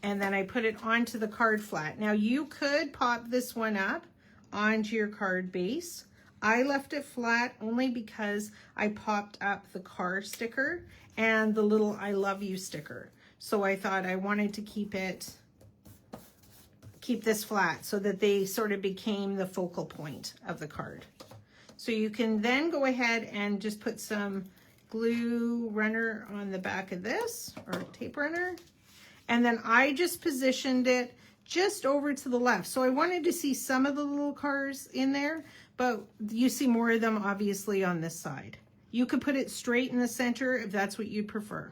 And then I put it onto the card flat. Now you could pop this one up onto your card base. I left it flat only because I popped up the car sticker and the little I love you sticker. So I thought I wanted to keep this flat so that they sort of became the focal point of the card. So you can then go ahead and just put some glue runner on the back of this, or tape runner. And then I just positioned it just over to the left. So I wanted to see some of the little cars in there, but you see more of them obviously on this side. You could put it straight in the center if that's what you prefer.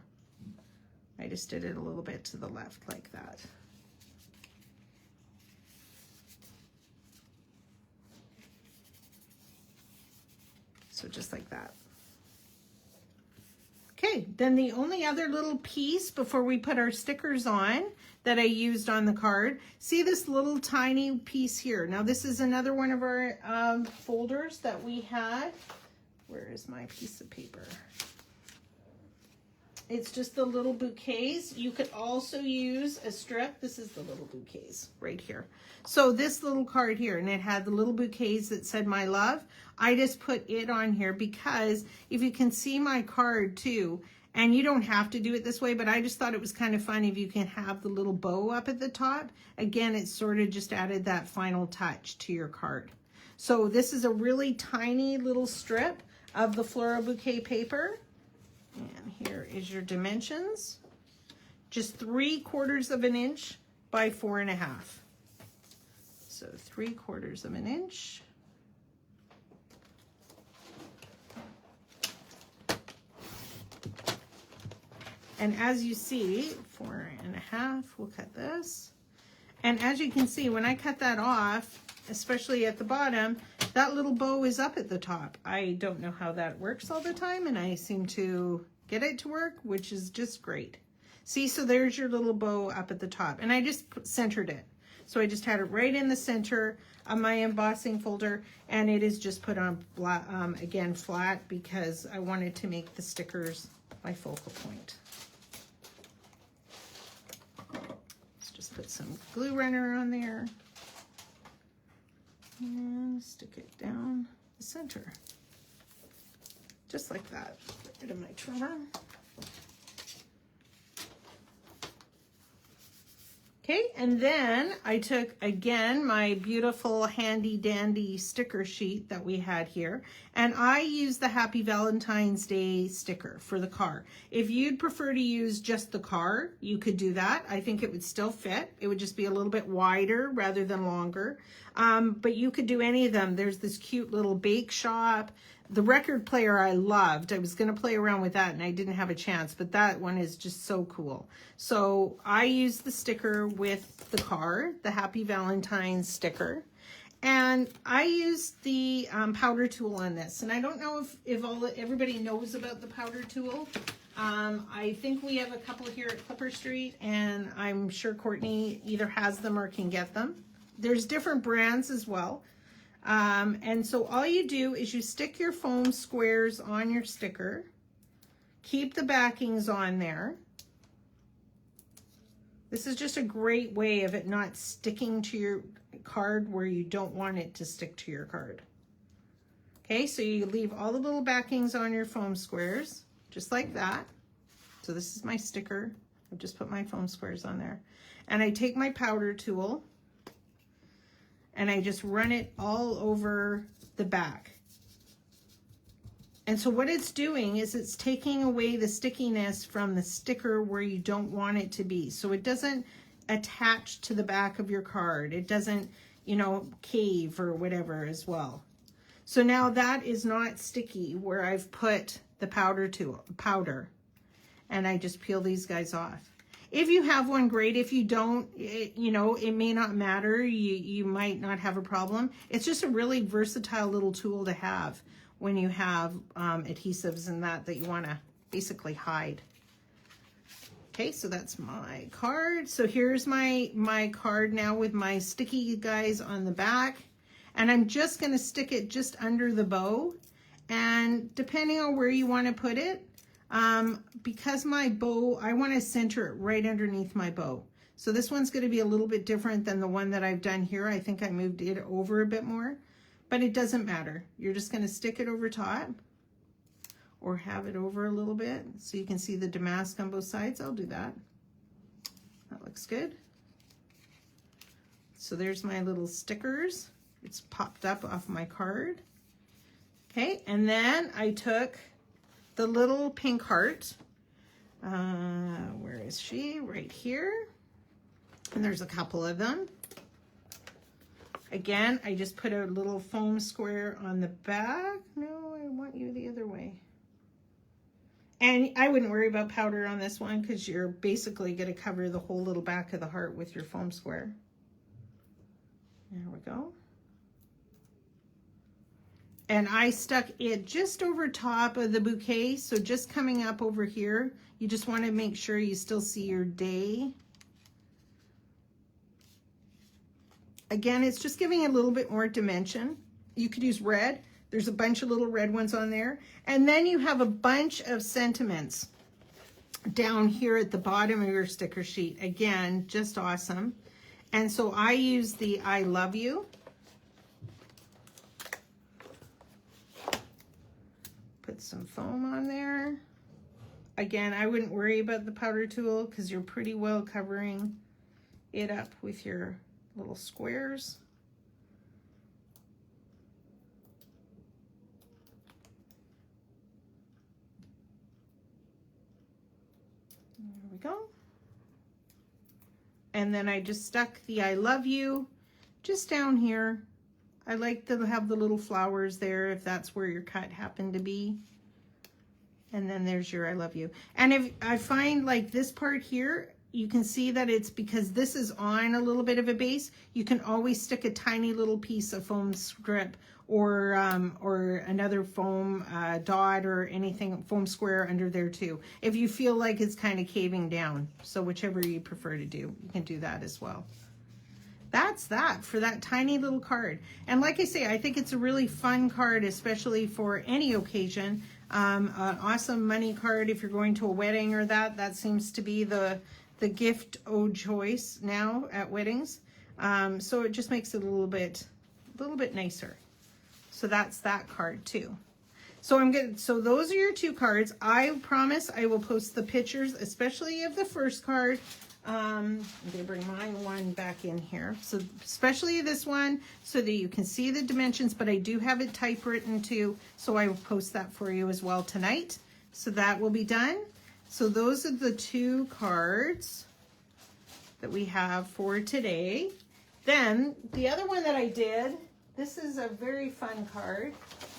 I just did it a little bit to the left like that. So just like that. Okay, then the only other little piece before we put our stickers on that I used on the card, see this little tiny piece here. Now this is another one of our folders that we had. Where is my piece of paper? It's just the little bouquets. You could also use a strip. This is the little bouquets right here. So this little card here, and it had the little bouquets that said my love. I just put it on here because if you can see my card too, and you don't have to do it this way, but I just thought it was kind of fun if you can have the little bow up at the top. Again, it sort of just added that final touch to your card. So this is a really tiny little strip of the floral bouquet paper. And here is your dimensions. Just 3/4 of an inch by 4.5. So 3/4 of an inch. And as you see, 4.5, we'll cut this. And as you can see, when I cut that off, especially at the bottom, that little bow is up at the top. I don't know how that works all the time, and I seem to get it to work, which is just great. See, so there's your little bow up at the top, and I just centered it. So I just had it right in the center of my embossing folder, and it is just put on again flat because I wanted to make the stickers my focal point. Let's just put some glue runner on there and stick it down the center, just like that. Get rid of my trimmer. Okay, and then I took, again, my beautiful handy dandy sticker sheet that we had here, and I used the Happy Valentine's Day sticker for the car. If you'd prefer to use just the car, you could do that. I think it would still fit. It would just be a little bit wider rather than longer, but you could do any of them. There's this cute little bake shop. The record player I loved. I was going to play around with that and I didn't have a chance, but that one is just so cool. So I used the sticker with the car, the Happy Valentine's sticker, and I used the powder tool on this. And I don't know if everybody knows about the powder tool. I think we have a couple here at Clipper Street, and I'm sure Courtney either has them or can get them. There's different brands as well. And so all you do is you stick your foam squares on your sticker, keep the backings on there. This is just a great way of it not sticking to your card where you don't want it to stick to your card. Okay, so you leave all the little backings on your foam squares, just like that. So this is my sticker. I've just put my foam squares on there. And I take my powder tool and I just run it all over the back. And so what it's doing is it's taking away the stickiness from the sticker where you don't want it to be. So it doesn't attach to the back of your card. It doesn't, you know, cave or whatever as well. So now that is not sticky where I've put the powder. And I just peel these guys off. If you have one, great. If you don't, you know, it may not matter. You might not have a problem. It's just a really versatile little tool to have when you have adhesives and that you want to basically hide. Okay, so that's my card. So here's my card now with my sticky guys on the back. And I'm just going to stick it just under the bow. And depending on where you want to put it, because my bow, I want to center it right underneath my bow. So this one's going to be a little bit different than the one that I've done here. I think I moved it over a bit more, but it doesn't matter. You're just going to stick it over top or have it over a little bit so you can see the damask on both sides. I'll do that. That looks good. So there's my little stickers. It's popped up off my card. Okay, and then I took the little pink heart. Where is she? Right here. And there's a couple of them. Again, I just put a little foam square on the back. No, I want you the other way. And I wouldn't worry about powder on this one because you're basically going to cover the whole little back of the heart with your foam square. There we go. And I stuck it just over top of the bouquet. So just coming up over here, you just want to make sure you still see your day. Again, it's just giving a little bit more dimension. You could use red. There's a bunch of little red ones on there. And then you have a bunch of sentiments down here at the bottom of your sticker sheet. Again, just awesome. And so I use the I love you. Put some foam on there. Again, I wouldn't worry about the powder tool because you're pretty well covering it up with your little squares. There we go. And then I just stuck the I love you just down here. I like to have the little flowers there if that's where your cut happened to be. And then there's your I love you. And if I find like this part here, you can see that it's because this is on a little bit of a base, you can always stick a tiny little piece of foam strip or another foam dot or anything, foam square under there too, if you feel like it's kind of caving down. So whichever you prefer to do, you can do that as well. That's that for that tiny little card. And like I say, I think it's a really fun card, especially for any occasion. An awesome money card if you're going to a wedding or that seems to be the gift of choice now at weddings. So it just makes it a little bit nicer. So that's that card too. So so those are your two cards. I promise I will post the pictures, especially of the first card. I'm gonna bring my one back in here. So especially this one, so that you can see the dimensions, but I do have it typewritten too. So I will post that for you as well tonight. So that will be done. So those are the two cards that we have for today. Then the other one that I did, this is a very fun card,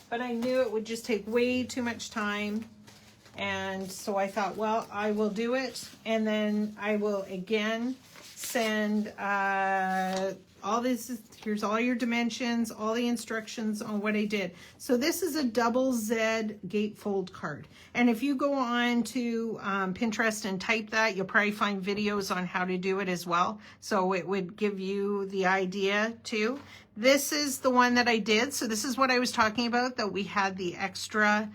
but I knew it would just take way too much time. And so I thought, well, I will do it. And then I will again send all this. Here's all your dimensions, all the instructions on what I did. So this is a double Z gatefold card. And if you go on to Pinterest and type that, you'll probably find videos on how to do it as well. So it would give you the idea too. This is the one that I did. So this is what I was talking about, that we had the extra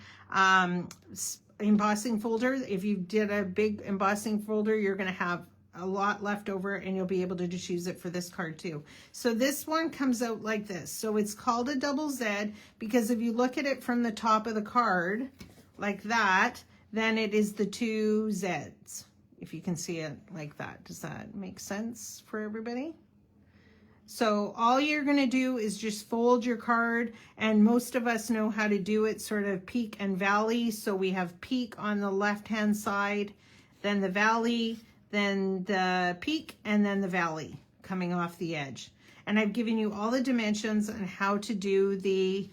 embossing folder. If you did a big embossing folder, you're going to have a lot left over and you'll be able to just use it for this card too. So this one comes out like this. So it's called a double Z because if you look at it from the top of the card like that, then it is the two Z's. If you can see it like that. Does that make sense for everybody? So all you're going to do is just fold your card, and most of us know how to do it sort of peak and valley. So we have peak on the left hand side, then the valley, then the peak, and then the valley coming off the edge. And I've given you all the dimensions on how to do the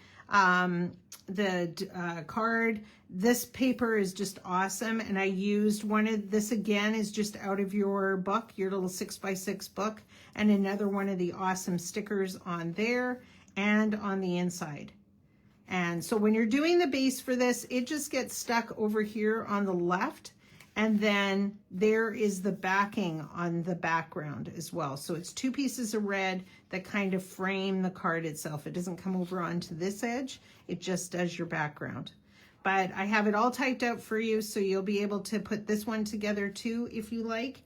card. This paper is just awesome, and I used one of this again is just out of your book, your little 6x6 book, and another one of the awesome stickers on there and on the inside. And so when you're doing the base for this, it just gets stuck over here on the left, and then there is the backing on the background as well. So it's two pieces of red that kind of frame the card itself. It doesn't come over onto this edge, it just does your background. But I have it all typed out for you, so you'll be able to put this one together too if you like.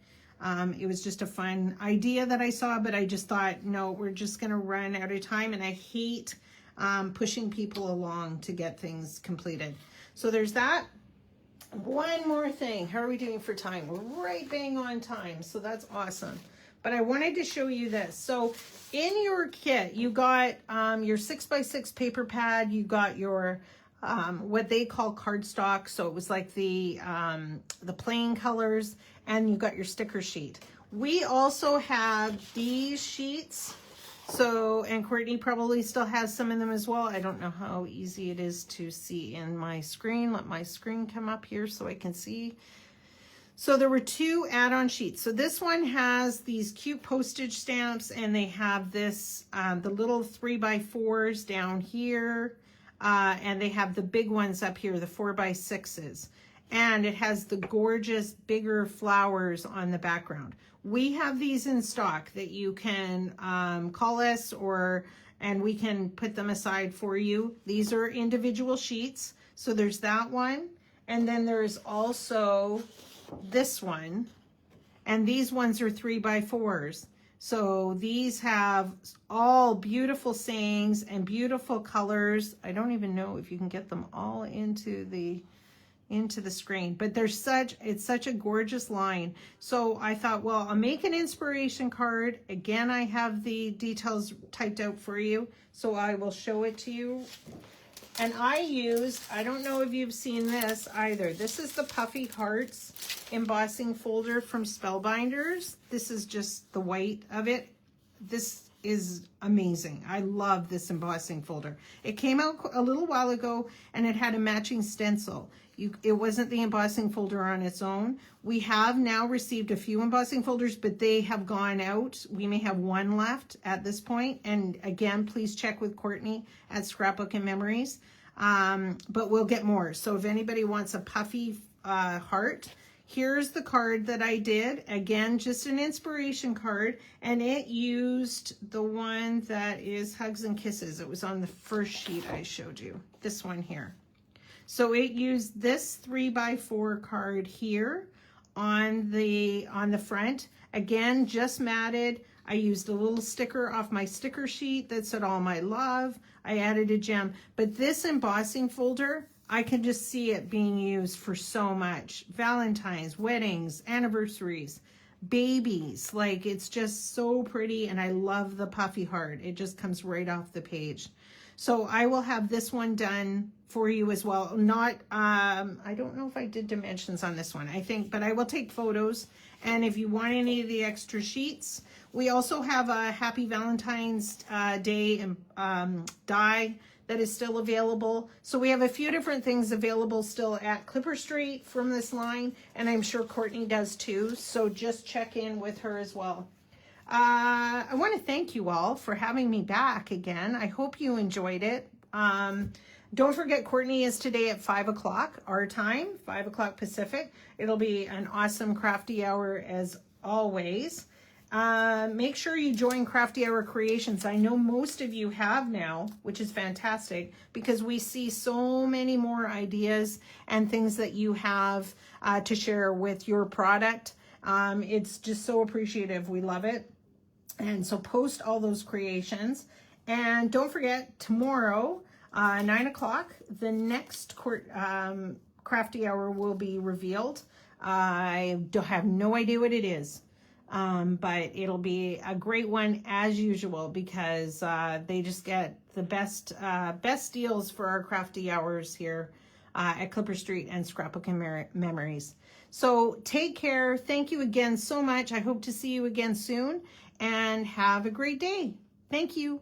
It was just a fun idea that I saw, but I just thought, no, we're just gonna run out of time, and I hate pushing people along to get things completed. So there's that. One more thing. How are we doing for time? We're right bang on time, so that's awesome. But I wanted to show you this. So in your kit, you got your 6x6 paper pad, you got your what they call cardstock, so it was like the plain colors, and you got your sticker sheet. We also have these sheets, so, and Courtney probably still has some of them as well. I don't know how easy it is to see in my screen. Let my screen come up here so I can see. So there were two add-on sheets. So this one has these cute postage stamps, and they have this, the little 3x4s down here. And they have the big ones up here, the 4x6s. And it has the gorgeous bigger flowers on the background. We have these in stock that you can call us and we can put them aside for you. These are individual sheets. So there's that one. And then there's also this one. And these ones are 3x4s. So these have all beautiful sayings and beautiful colors. I don't even know if you can get them all into the screen, but it's such a gorgeous line. So I thought, well, I'll make an inspiration card. Again, I have the details typed out for you, so I will show it to you. And I don't know if you've seen this either. This is the Puffy Hearts embossing folder from Spellbinders. This is just the white of it. This is amazing. I love this embossing folder. It came out a little while ago, and it had a matching stencil. It wasn't the embossing folder on its own. We have now received a few embossing folders, but they have gone out. We may have one left at this point. And again, please check with Courtney at Scrapbook and Memories. But we'll get more. So if anybody wants a puffy heart, here's the card that I did. Again, just an inspiration card. And it used the one that is Hugs and Kisses. It was on the first sheet I showed you. This one here. So it used this 3x4 card here on the front. Again, just matted. I used a little sticker off my sticker sheet that said all my love. I added a gem. But this embossing folder, I can just see it being used for so much. Valentine's, weddings, anniversaries, babies. Like, it's just so pretty, and I love the puffy heart. It just comes right off the page. So I will have this one done for you as well. Not, I don't know if I did dimensions on this one, I think, but I will take photos. And if you want any of the extra sheets, we also have a Happy Valentine's Day die that is still available. So we have a few different things available still at Clipper Street from this line, and I'm sure Courtney does too. So just check in with her as well. I want to thank you all for having me back again. I hope you enjoyed it. Don't forget, Courtney is today at 5 o'clock our time, 5 o'clock Pacific. It'll be an awesome crafty hour as always. Make sure you join Crafty Hour Creations. I know most of you have now, which is fantastic, because we see so many more ideas and things that you have to share with your product. It's just so appreciative. We love it. And so post all those creations. And don't forget, tomorrow, 9 o'clock, the next Crafty Hour will be revealed. I have no idea what it is. But it'll be a great one as usual, because they just get the best deals for our crafty hours here at Clipper Street and Scrapbook and Memories. So take care. Thank you again so much. I hope to see you again soon, and have a great day. Thank you.